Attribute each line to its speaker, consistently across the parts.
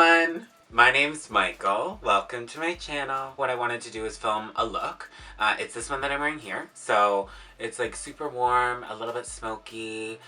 Speaker 1: everyone! My name's Michael. Welcome to my channel. What I wanted to do is film a look. It's this one that I'm wearing here. So it's like super warm, a little bit smoky.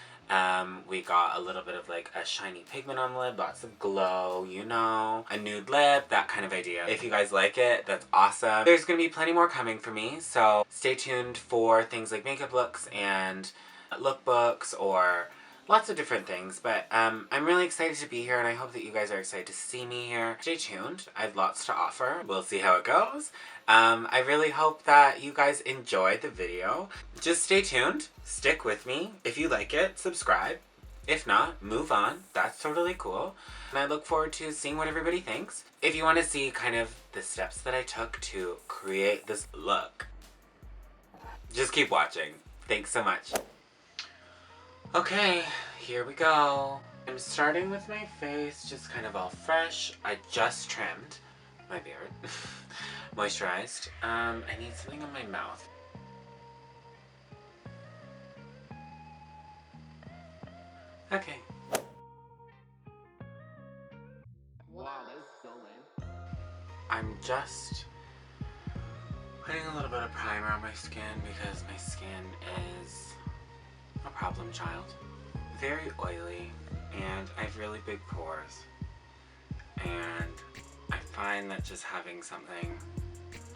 Speaker 1: We got a little bit of like a shiny pigment on the lid, lots of glow, you know, a nude lip, that kind of idea. If you guys like it, that's awesome. There's gonna be plenty more coming for me, so stay tuned for things like makeup looks and lookbooks or lots of different things, but I'm really excited to be here and I hope that you guys are excited to see me here. Stay tuned. I have lots to offer. We'll see how it goes. I really hope that you guys enjoyed the video. Just stay tuned. Stick with me. If you like it, subscribe. If not, move on. That's totally cool. And I look forward to seeing what everybody thinks. If you want to see kind of the steps that I took to create this look, just keep watching. Thanks so much. Okay, here we go. I'm starting with my face, just kind of all fresh. I just trimmed my beard, moisturized. I need something on my mouth. Okay.
Speaker 2: Wow, that's so lame.
Speaker 1: I'm just putting a little bit of primer on my skin because my skin is a problem child. Very oily, and I have really big pores. And I find that just having something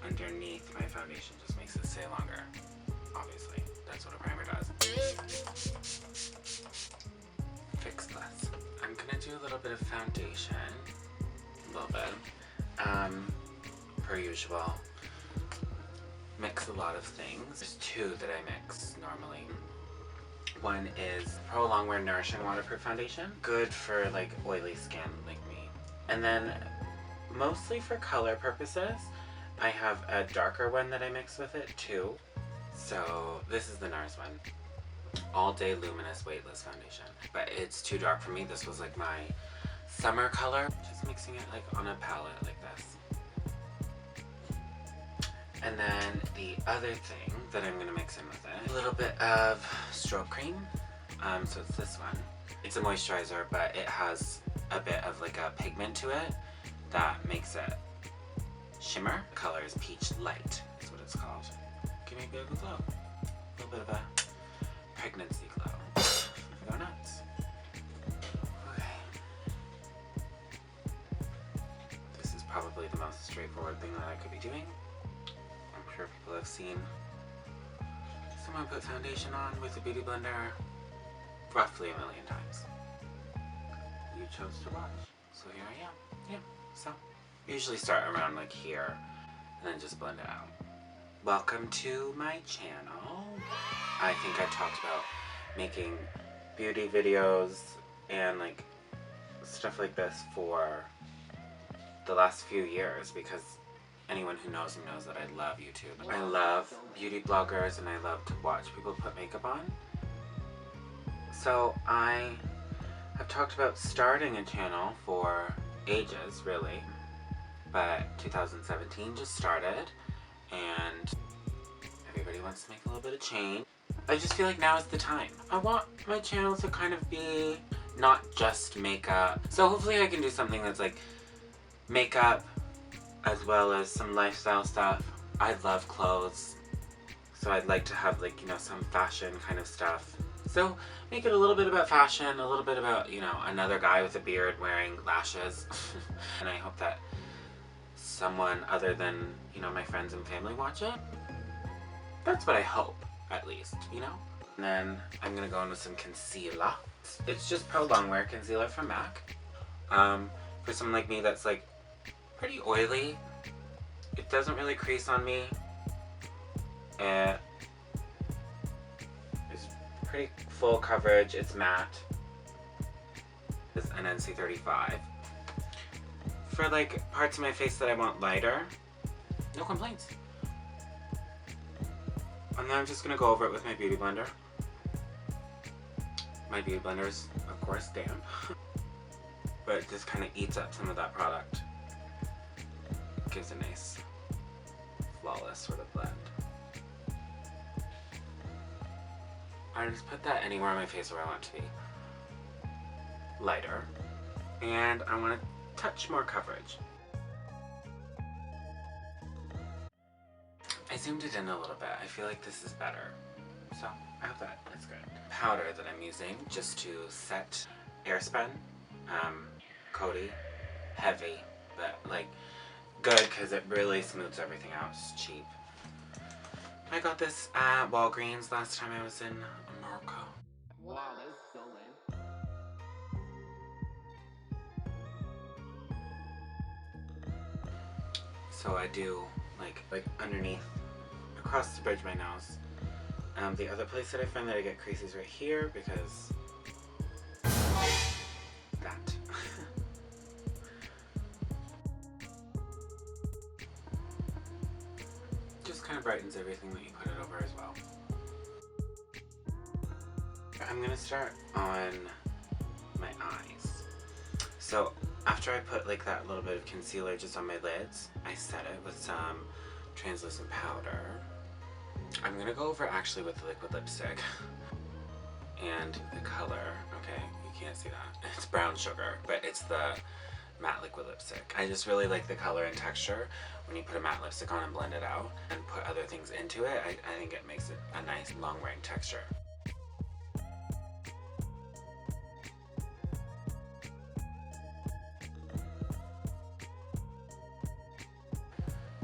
Speaker 1: underneath my foundation just makes it stay longer. Obviously, that's what a primer does. Fix this. I'm gonna do a little bit of foundation. A little bit. Per usual. Mix a lot of things. There's two that I mix normally. One is Pro Longwear Nourishing Waterproof Foundation. Good for like oily skin like me. And then mostly for color purposes, I have a darker one that I mix with it too. So this is the NARS one. All Day Luminous Weightless Foundation. But it's too dark for me. This was like my summer color. Just mixing it like on a palette like this. And then the other thing that I'm gonna mix in with it, a little bit of strobe cream. So it's this one. It's a moisturizer, but it has a bit of like a pigment to it that makes it shimmer. The color is Peach Light, is what it's called. Give me a bit of a glow. A little bit of a pregnancy glow. Go nuts. Okay. This is probably the most straightforward thing that I could be doing. I'm sure people have seen someone put foundation on with a beauty blender roughly 1 million times. You chose to watch, so here I am. Yeah, so I usually start around like here and then just blend it out. Welcome to my channel. I think I talked about making beauty videos and like stuff like this for the last few years because anyone who knows me knows that I love YouTube. I love beauty bloggers and I love to watch people put makeup on. So I have talked about starting a channel for ages, really. But 2017 just started and everybody wants to make a little bit of change. I just feel like now is the time. I want my channel to kind of be not just makeup. So hopefully I can do something that's like makeup, as well as some lifestyle stuff. I love clothes, so I'd like to have like, you know, some fashion kind of stuff. So make it a little bit about fashion, a little bit about, you know, another guy with a beard wearing lashes. And I hope that someone other than, you know, my friends and family watch it. That's what I hope, at least, you know? And then I'm gonna go in with some concealer. It's just Pro Longwear concealer from MAC. For someone like me that's like pretty oily. It doesn't really crease on me. It's pretty full coverage. It's matte. It's an NC35. For like parts of my face that I want lighter, no complaints. And then I'm just gonna go over it with my beauty blender. My beauty blender is, of course, damp. But it just kind of eats up some of that product. Gives a nice, flawless sort of blend. I just put that anywhere on my face where I want it to be lighter. And I want to touch more coverage. I zoomed it in a little bit. I feel like this is better. So I hope that's good. Powder that I'm using just to set Airspun. Coty. Heavy, but like good because it really smooths everything out. It's cheap. I got this at Walgreens last time I was in America.
Speaker 2: Wow, that's so lame.
Speaker 1: So I do like underneath, across the bridge of my nose. The other place that I find that I get creases right here because that. Just kind of brightens everything that you put it over as well. I'm gonna start on my eyes. So after I put like that little bit of concealer just on my lids, I set it with some translucent powder. I'm gonna go over actually with the liquid lipstick and the color. Okay, you can't see that. It's brown sugar, but it's the matte liquid lipstick. I just really like the color and texture when you put a matte lipstick on and blend it out and put other things into it. I think it makes it a nice long wearing texture.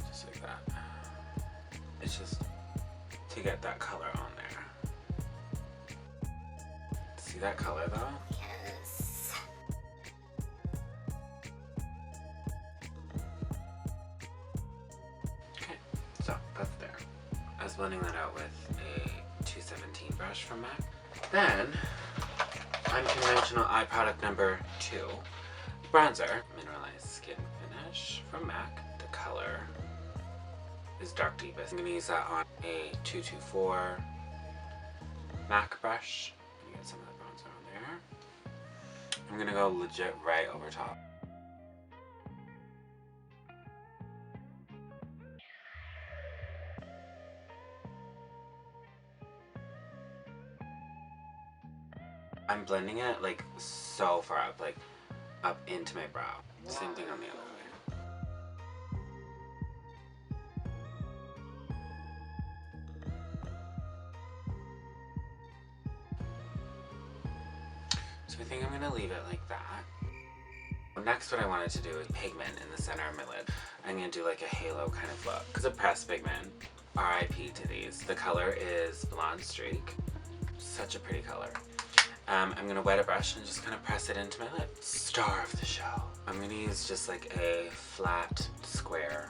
Speaker 1: Just like that. It's just to get that color on there. See that color though?
Speaker 3: Yes.
Speaker 1: Okay, so that's there. I was blending that out with a 217 brush from MAC. Then, unconventional eye product number 2, bronzer, mineralized skin finish from MAC. The color is dark deepest. I'm gonna use that on a 224 MAC brush. I'm gonna get some of the bronzer on there. I'm gonna go legit right over top. I'm blending it like so far up, like up into my brow. Same thing on the other way. So I think I'm gonna leave it like that. Next, what I wanted to do is pigment in the center of my lid. I'm gonna do like a halo kind of look. Because of pressed pigment, RIP to these. The color is Blonde Streak. Such a pretty color. I'm gonna wet a brush and just kind of press it into my lid. Star of the show. I'm gonna use just like a flat, square,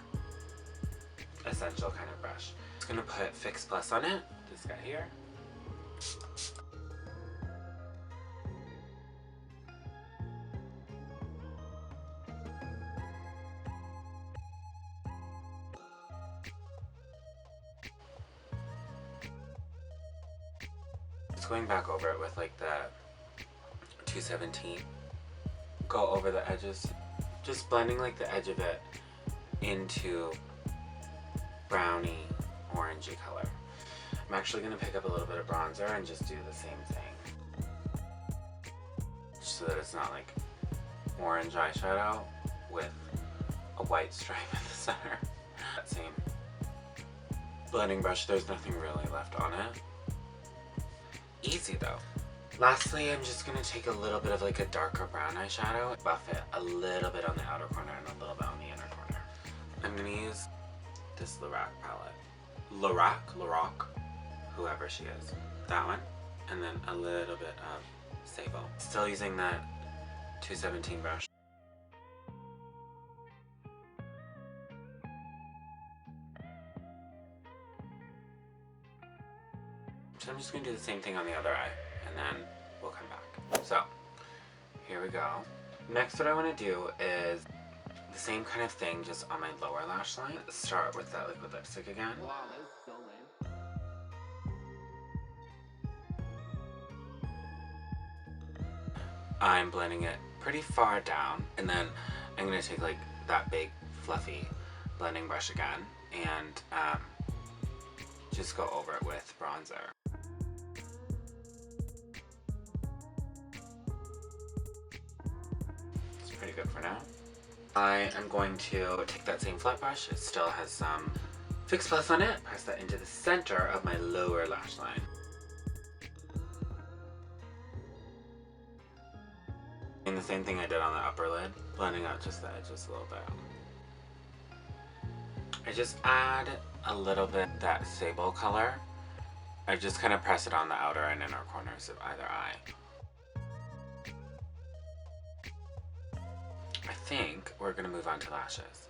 Speaker 1: essential kind of brush. Just gonna put Fix Plus on it. This guy here. Just going back over it with like the 217. Go over the edges. Just blending like the edge of it into browny, orangey color. I'm actually going to pick up a little bit of bronzer and just do the same thing. Just so that it's not like orange eyeshadow with a white stripe in the center. That same blending brush, there's nothing really left on it. Easy though. Lastly, I'm just going to take a little bit of like a darker brown eyeshadow, buff it a little bit on the outer corner and a little bit on the inner corner. I'm going to use this Lorac palette. Lorac, whoever she is. That one. And then a little bit of Sable. Still using that 217 brush. So I'm just going to do the same thing on the other eye, and then we'll come back. So, here we go. Next, what I want to do is the same kind of thing, just on my lower lash line. Start with that liquid lipstick again.
Speaker 2: Wow, that's so lame.
Speaker 1: I'm blending it pretty far down, and then I'm going to take like that big, fluffy blending brush again, and just go over it with bronzer. It's pretty good for now. I am going to take that same flat brush. It still has some Fix Plus on it. Press that into the center of my lower lash line. And the same thing I did on the upper lid, blending out just the edges a little bit. I just add a little bit that sable color. I just kind of press it on the outer and inner corners of either eye. I think we're gonna move on to lashes.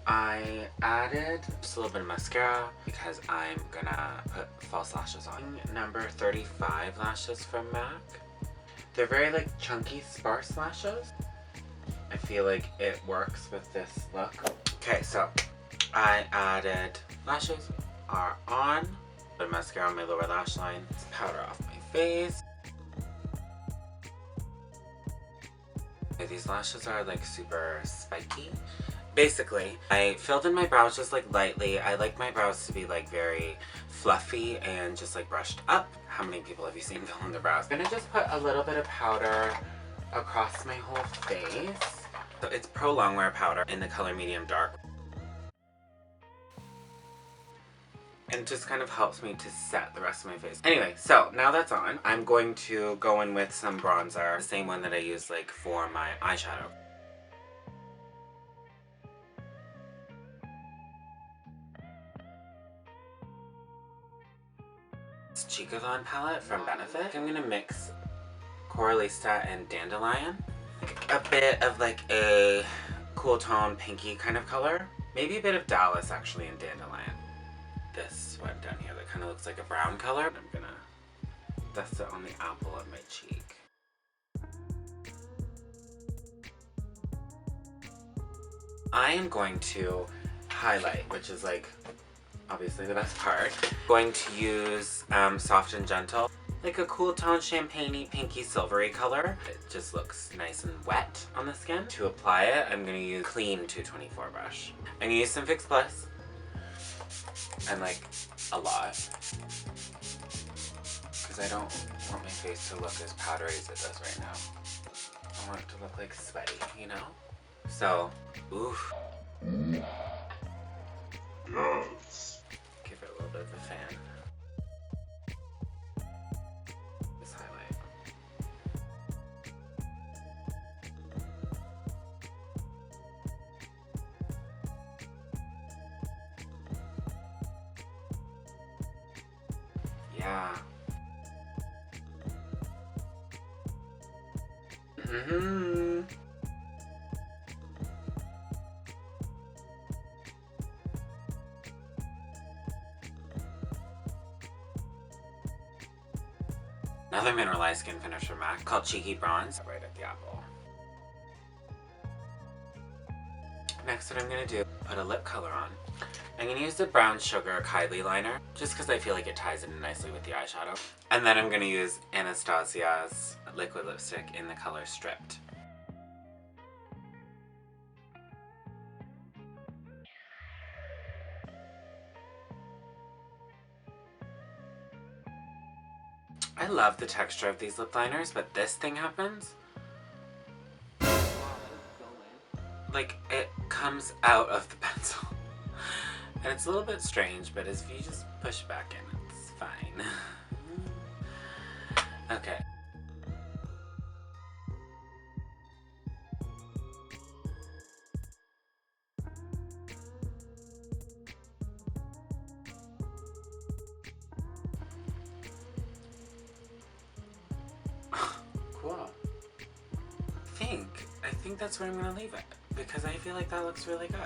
Speaker 1: I added just a little bit of mascara because I'm gonna put false lashes on. Number 35 lashes from MAC. They're very like chunky, sparse lashes. I feel like it works with this look. Okay, so I added lashes are on. Put mascara on my lower lash line. Powder off my face. These lashes are like super spiky. Basically, I filled in my brows just like lightly. I like my brows to be like very fluffy and just like brushed up. How many people have you seen fill in their brows? I'm gonna just put a little bit of powder across my whole face. So it's Pro Longwear powder in the color medium dark. And just kind of helps me to set the rest of my face. Anyway, so now that's on, I'm going to go in with some bronzer. The same one that I use like for my eyeshadow. It's Cheekathon palette from Benefit. I'm gonna mix Coralista and Dandelion. A bit of like a cool tone pinky kind of color. Maybe a bit of Dallas actually in Dandelion. This one down here that kind of looks like a brown color. I'm gonna dust it on the apple of my cheek. I am going to highlight, which is like obviously the best part. Going to use Soft and Gentle, like a cool tone champagne-y, pinky, silvery color. It just looks nice and wet on the skin. To apply it, I'm gonna use Clean 224 brush. I'm gonna use some Fix Plus. And like a lot, because I don't want my face to look as powdery as it does right now. I want it to look like sweaty, you know? So, oof. Yes. Give it a little bit of a fan. This highlight. Yeah. Mm-hmm. Another mineralized skin finish from MAC called Cheeky Bronze, right at the apple. Next, what I'm gonna do, put a lip color on. I'm gonna use the Brown Sugar Kylie liner, just because I feel like it ties in nicely with the eyeshadow. And then I'm gonna use Anastasia's liquid lipstick in the color Stripped. I love the texture of these lip liners, but this thing happens. Like, it comes out of the pencil. And it's a little bit strange, but if you just push back in, it's fine. Okay. Cool. I think that's where I'm gonna leave it, because I feel like that looks really good.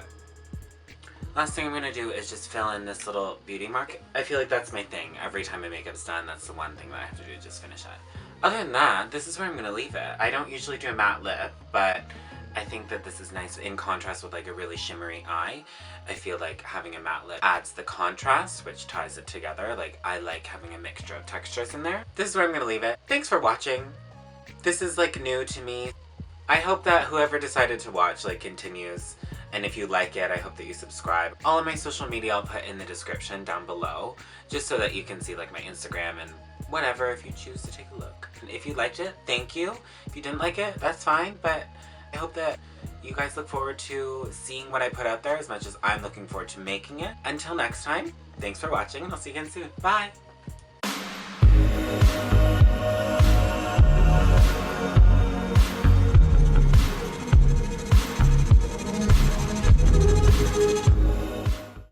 Speaker 1: Last thing I'm gonna do is just fill in this little beauty mark. I feel like that's my thing. Every time my makeup's done, that's the one thing that I have to do, just finish it. Other than that, this is where I'm gonna leave it. I don't usually do a matte lip, but I think that this is nice in contrast with like a really shimmery eye. I feel like having a matte lip adds the contrast, which ties it together. Like, I like having a mixture of textures in there. This is where I'm gonna leave it. Thanks for watching. This is like new to me. I hope that whoever decided to watch like continues. And if you like it, I hope that you subscribe. All of my social media I'll put in the description down below, just so that you can see like my Instagram and whatever if you choose to take a look. And if you liked it, thank you. If you didn't like it, that's fine, but I hope that you guys look forward to seeing what I put out there as much as I'm looking forward to making it. Until next time, thanks for watching and I'll see you again soon. Bye!